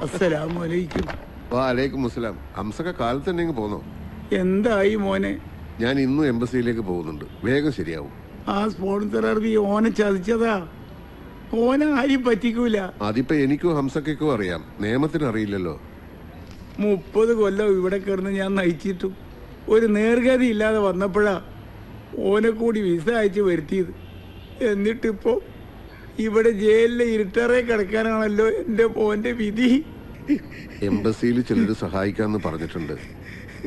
അസ്സലാമലൈക്കും. വാലൈക്കും അസ്സലാം. ഹംസക്ക കാലത്ത് തന്നെ ഇങ്ങ് പോന്നോ? എന്തായി മോനെ? ഞാൻ ഇന്നും എംബസിയിലേക്ക് പോകുന്നുണ്ട്. വേഗം ശരിയാവും. ആ സ്പോൺസർ അറബി ഓനെ ചതിച്ചതാ. ഓനെ ആരും പറ്റിക്കൂല. അതിപ്പോ എനിക്കും ഹംസക്കും അറിയാം, നിയമത്തിന് അറിയില്ലല്ലോ. 30 കൊല്ലം ഇവിടെ കിടന്ന് ഞാൻ നയിച്ചിട്ടും ഒരു നേർഗതി ഇല്ലാതെ വന്നപ്പോഴാ ഓനെ കൂടി വിസ അയച്ച് വരുത്തിയത്. എന്നിട്ടിപ്പോ ഇവിടെ ജയിലിലെ ഇരുട്ടറേ കിടക്കാനാണല്ലോ എൻ്റെ മോന്റെ വിധി. എംബസിയിൽ ചിലർ സഹായിക്കാന്ന് പറഞ്ഞിട്ടുണ്ട്.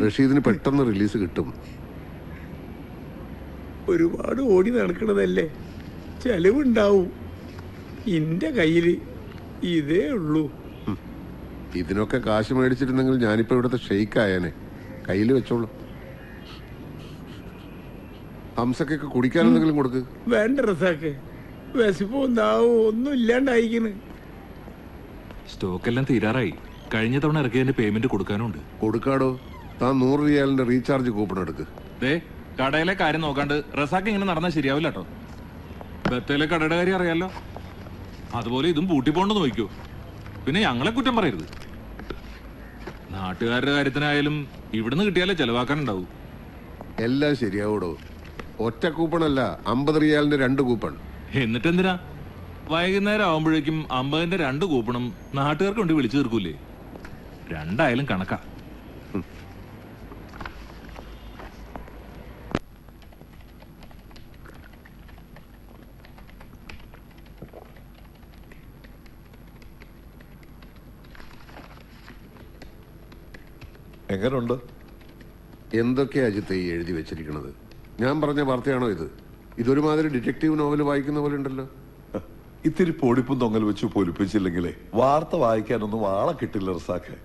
റഷീദിന് പെട്ടെന്ന് റിലീസ് കിട്ടും. ഒരുപാട് ഓടി നടക്കണതല്ലേ, ചെലവുണ്ടാവും. എൻ്റെ കയ്യിൽ ഇതേ ഉള്ളൂ. ഇതിനൊക്കെ കാശ് മേടിച്ചിരുന്നെങ്കിൽ ഞാനിപ്പോ ഇവിടുത്തെ ഷെയ്ക്ക് ആയാനെ. കയ്യിൽ വെച്ചോളൂ. ഹംസക്കൊക്കെ കുടിക്കാൻ എന്തെങ്കിലും കൊടുക്ക്. വേണ്ട റസാക്കെ, വിശപ്പോ എന്താവോ ഒന്നും ഇല്ലാണ്ടായിക്കണ്. സ്റ്റോക്ക് എല്ലാം തീരാറായി. കഴിഞ്ഞ തവണ ഇറക്കിയതിന്റെ പേയ്മെന്റ് കൊടുക്കാനുണ്ട്. കൊടുക്കാടോ. താൻ 100 റിയാലിന്റെ റീചാർജ് കൂപ്പൺ എടുക്ക്. കടയിലെ കാര്യം നോക്കാണ്ട് റസാക്ക് ഇങ്ങനെ നടന്നാൽ ശരിയാവില്ല കേട്ടോ. ബത്തേലെ കടയുടെ കാര്യം അറിയാലോ, അതുപോലെ ഇതും പൂട്ടിപ്പോണ്ടെന്ന് നോക്കൂ. പിന്നെ ഞങ്ങളെ കുറ്റം പറയരുത്. നാട്ടുകാരുടെ കാര്യത്തിനായാലും ഇവിടുന്ന് കിട്ടിയാലേ ചെലവാക്കാനുണ്ടാവും. എല്ലാം ശരിയാവൂടോ. ഒറ്റ കൂപ്പണല്ല, 50 റിയാലിന്റെ 2 കൂപ്പൺ. എന്നിട്ടെന്തിനാ വൈകുന്നേരം ആവുമ്പോഴേക്കും 50ന്റെ 2 കൂപ്പണും നാട്ടുകാർക്ക് കൊണ്ട് വിളിച്ചു തീർക്കൂലേ? രണ്ടായാലും കണക്കാ. എങ്ങനുണ്ട്? എന്തൊക്കെയാ അജിത്ത് ഈ എഴുതി വെച്ചിരിക്കുന്നത്? ഞാൻ പറഞ്ഞ വാർത്തയാണോ ഇത്? ഇതൊരുമാതിരി ഡിറ്റക്റ്റീവ് നോവൽ വായിക്കുന്ന പോലെ ഉണ്ടല്ലോ. ഇത്തിരി പൊടിപ്പും തൊങ്ങൽ വെച്ച് പൊലിപ്പിച്ചില്ലെങ്കിലേ വാർത്ത വായിക്കാനൊന്നും ആളെ കിട്ടില്ല റസാഖെ.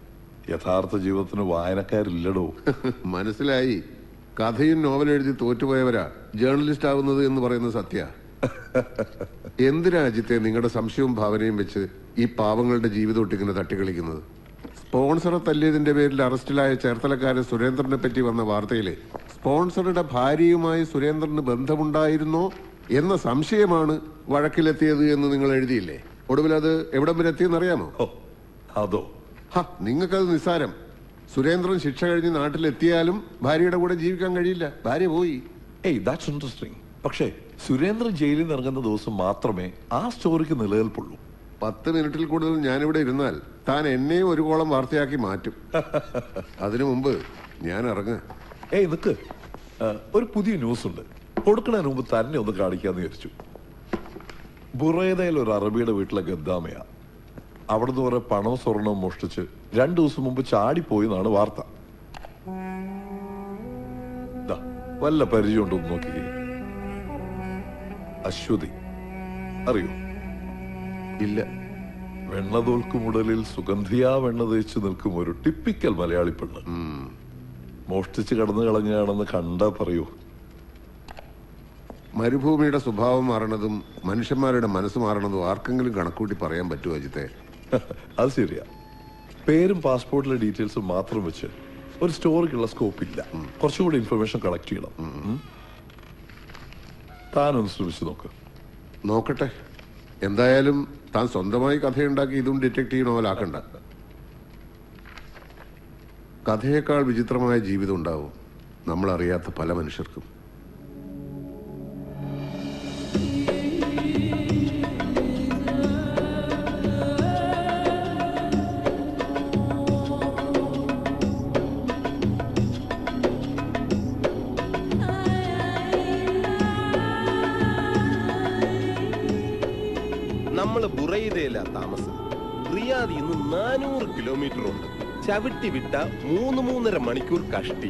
യഥാർത്ഥ ജീവിതത്തിന് വായനക്കാരില്ലടോ. മനസ്സിലായി. കഥയും നോവൽ എഴുതി തോറ്റുപോയവരാ ജേർണലിസ്റ്റ് ആവുന്നത് എന്ന് പറയുന്നത് സത്യ. എന്തിനാ അജിത്തെ നിങ്ങളുടെ സംശയവും ഭാവനയും വെച്ച് ഈ പാവങ്ങളുടെ ജീവിതം ഒട്ടിങ്ങനെ തട്ടിക്കളിക്കുന്നത്? സ്പോൺസറെ തല്ലിയതിന്റെ പേരിൽ അറസ്റ്റിലായ ചേർത്തലക്കാരൻ സുരേന്ദ്രനെ പറ്റി വന്ന വാർത്തയിലെ സ്പോൺസറുടെ ഭാര്യയുമായി സുരേന്ദ്രന് ബന്ധമുണ്ടായിരുന്നോ എന്ന സംശയമാണ് വഴക്കിലെത്തിയത് എന്ന് നിങ്ങൾ എഴുതിയില്ലേ? ഒടുവിൽ അത് എവിടം വരെ എത്തിയെന്ന് അറിയാമോ? അതോ നിങ്ങൾക്കത് നിസ്സാരം. സുരേന്ദ്രൻ ശിക്ഷ കഴിഞ്ഞ് നാട്ടിലെത്തിയാലും ഭാര്യയുടെ കൂടെ ജീവിക്കാൻ കഴിയില്ല. ഭാര്യ പോയി. That's interesting. പക്ഷേ സുരേന്ദ്രൻ ജയിലിൽ നിന്ന് ഇറങ്ങുന്ന ദിവസം മാത്രമേ ആ സ്റ്റോറിക്ക് നിലനിൽപ്പുള്ളൂ. 10 മിനിറ്റിൽ കൂടുതൽ ഞാനിവിടെ ഇരുന്നാൽ താൻ എന്നെയും ഒരു കോളം വാർത്തയാക്കി മാറ്റും. അതിനു മുമ്പ് ഞാൻ ഇറങ്ങുക. നിക്ക്, ഒരു പുതിയ ന്യൂസ് ഉണ്ട്. കൊടുക്കുന്നതിന് മുമ്പ് തന്നെ ഒന്ന് കാണിക്കാന്ന് വിചാരിച്ചു. ബുറൈദയിൽ ഒരു അറബിയുടെ വീട്ടിലെ ഗദ്ദാമയാ. അവിടുന്ന് കുറെ പണവും സ്വർണവും മോഷ്ടിച്ച് 2 ദിവസം മുമ്പ് ചാടിപ്പോയി എന്നാണ് വാർത്ത. വല്ല പരിചയം ഉണ്ടോന്ന് നോക്കിക്കേ. അശ്വതി അറിയോ? ഇല്ല. വെണ്ണതോൽക്കുമുടലിൽ സുഗന്ധിയാ വെണ്ണ തേച്ച് നിൽക്കും ഒരു ടിപ്പിക്കൽ മലയാളി പെണ്ണ്. മോഷ്ടിച്ച് കടന്നു കളഞ്ഞാണെന്ന് കണ്ടാ പറയൂ. മരുഭൂമിയുടെ സ്വഭാവം മാറണതും മനുഷ്യന്മാരുടെ മനസ്സ് മാറണതും ആർക്കെങ്കിലും കണക്കൂട്ടി പറയാൻ പറ്റുമോ അജിത്തെ? അത് ശരിയാ. പേരും പാസ്പോർട്ടിലെ ഡീറ്റെയിൽസും മാത്രം വെച്ച് ഒരു സ്റ്റോറിക്കുള്ള സ്കോപ്പ് ഇല്ല. കുറച്ചുകൂടി ഇൻഫർമേഷൻ കളക്ട് ചെയ്യണം. താനൊന്ന് ശ്രമിച്ചു നോക്കട്ടെ. എന്തായാലും താൻ സ്വന്തമായി കഥയുണ്ടാക്കി ഇതും ഡിറ്റക്റ്റീവ് നോവലാക്കണ്ട. കഥയേക്കാൾ വിചിത്രമായ ജീവിതം ഉണ്ടാവും നമ്മൾ അറിയാത്ത പല മനുഷ്യർക്കും. നമ്മള് ബുറൈദയിലാ താമസം. റിയാദിൽ നിന്ന് 400 കിലോമീറ്റർ ഉണ്ട്. ചവിട്ടി വിട്ട 3-3.5 മണിക്കൂർ കഷ്ടി.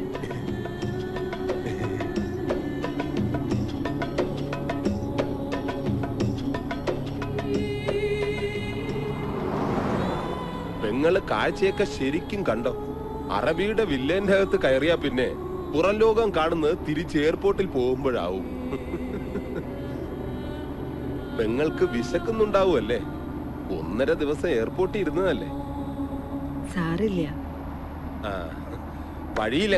പെങ്ങള് കാഴ്ചയൊക്കെ ശരിക്കും കണ്ടോ? അറബിയുടെ വില്ലേന്റെ അകത്ത് കയറിയാ പിന്നെ പുറം ലോകം കാണുന്നത് തിരിച്ച് എയർപോർട്ടിൽ പോകുമ്പോഴാവും. പെങ്ങൾക്ക് വിശക്കുന്നുണ്ടാവുമല്ലേ? 1.5 ദിവസം എയർപോർട്ടിൽ ഇരുന്നതല്ലേ? സാരില്ല. വഴിയിൽ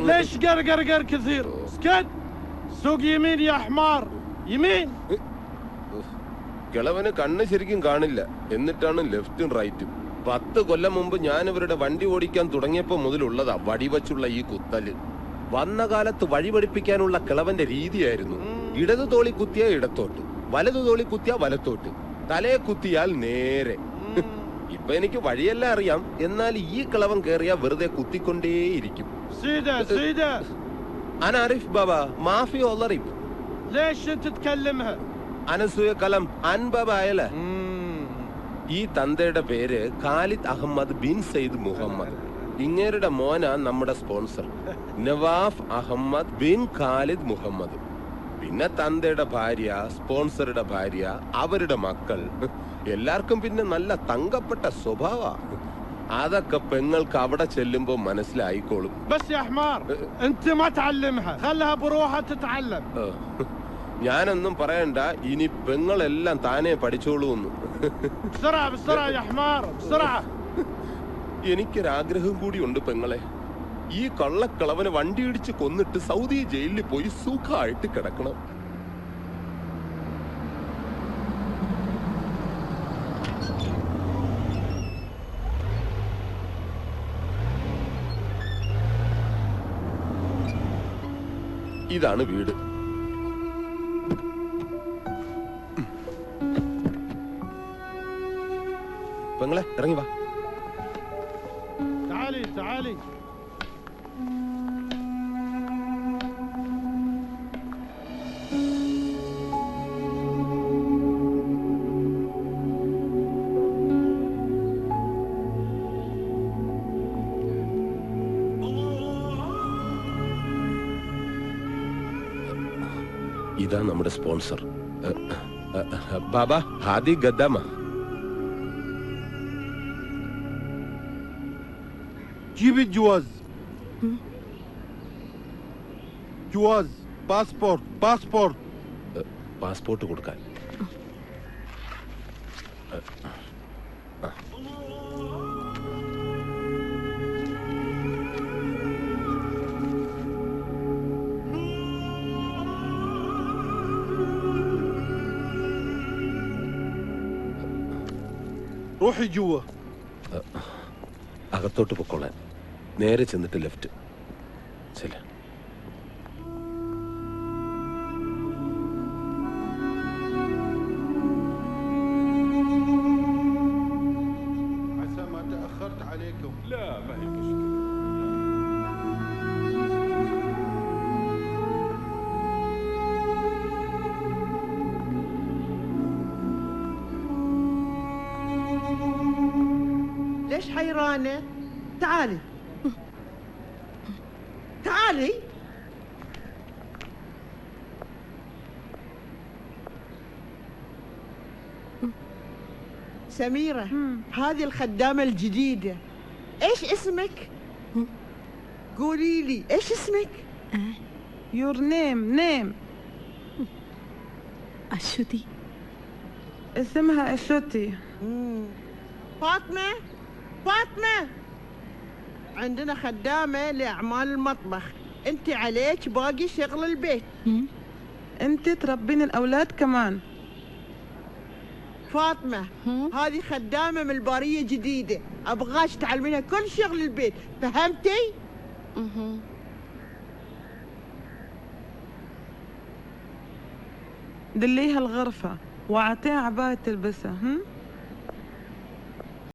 കിളവന് കണ്ണ് ശരിക്കും കാണില്ല. എന്നിട്ടാണ് ലെഫ്റ്റും റൈറ്റും. 10 കൊല്ലം മുമ്പ് ഞാൻ ഇവരുടെ വണ്ടി ഓടിക്കാൻ തുടങ്ങിയപ്പോ മുതലുള്ളതാ വടിവച്ചുള്ള ഈ കുത്തല്. വന്ന കാലത്ത് വഴി പഠിപ്പിക്കാനുള്ള കിളവന്റെ രീതിയായിരുന്നു. ഇടതു തോളി കുത്തിയ ഇടത്തോട്ട്, വലതു തോളി കുത്തിയ വലത്തോട്ട്, തലയെ കുത്തിയാൽ നേരെ. ഇപ്പൊ എനിക്ക് വഴിയെല്ലാം അറിയാം, എന്നാൽ ഈ കിളവൻ കേറിയ വെറുതെ കുത്തിക്കൊണ്ടേയിരിക്കും. انا عارف بابا ما في ضرب. ليش انت تكلمها؟ انا سوي كلام عن بابا يلا. ഈ തന്തയുടെ പേര് Khalid Ahmed bin Sayed Muhammad. ഇങ്ങേരുടെ മോനാ നമ്മുടെ sponsor Nawaf Ahmed bin Khalid Muhammad. പിന്നെ തന്തയുടെ ഭാര്യ, സ്പോൺസറുടെ ഭാര്യ, അവരുടെ മക്കൾ, എല്ലാവർക്കും പിന്നെ നല്ല തങ്കപ്പെട്ട സ്വഭാവ. അതൊക്കെ പെങ്ങൾക്ക് അവിടെ ചെല്ലുമ്പോ മനസ്സിലായിക്കോളും. ഞാനൊന്നും പറയണ്ട, ഇനി പെങ്ങളെല്ലാം താനേ പഠിച്ചോളൂന്ന്. എനിക്കൊരാഗ്രഹം കൂടിയുണ്ട് പെങ്ങളെ. ഈ കള്ളക്കളവനെ വണ്ടി ഇടിച്ച് കൊന്നിട്ട് സൗദി ജയിലിൽ പോയി സുഖമായിട്ട് കിടക്കണം. ഇതാണ് വീട്. പെങ്ങളെ ഇറങ്ങി വാ. ഇതാ നമ്മുടെ സ്പോൺസർ ബാബ ഹാദി ഗദ്ദാമ. جيب الجواز. جواز باسبورت باسبورت. പാസ്പോർട്ട് കൊടുക്കാൻ. روحي جوا. അകത്തോട്ട് പൊക്കോളാൻ. നേരെ ചെന്നിട്ട് ലെഫ്റ്റ്. ശരി. عسى ما تأخرت عليكم. لا ما هي مشكلة. ليش حيرانة؟ تعالي تعالي. سميرة هذه الخدامة الجديدة. ايش اسمك؟ قولي لي ايش اسمك؟ Your name. അശ്വതി. اسمها أشوتي. فاطمة فاطمة، عندنا خدامة لأعمال المطبخ، انت عليك باقي شغل البيت. أنت تربين الأولاد كمان. فاطمة هذه خدامة من البارية جديدة، أبغاش تعلمينها كل شغل البيت، فهمتي؟ دليها الغرفة وأعطيها عباية تلبسها.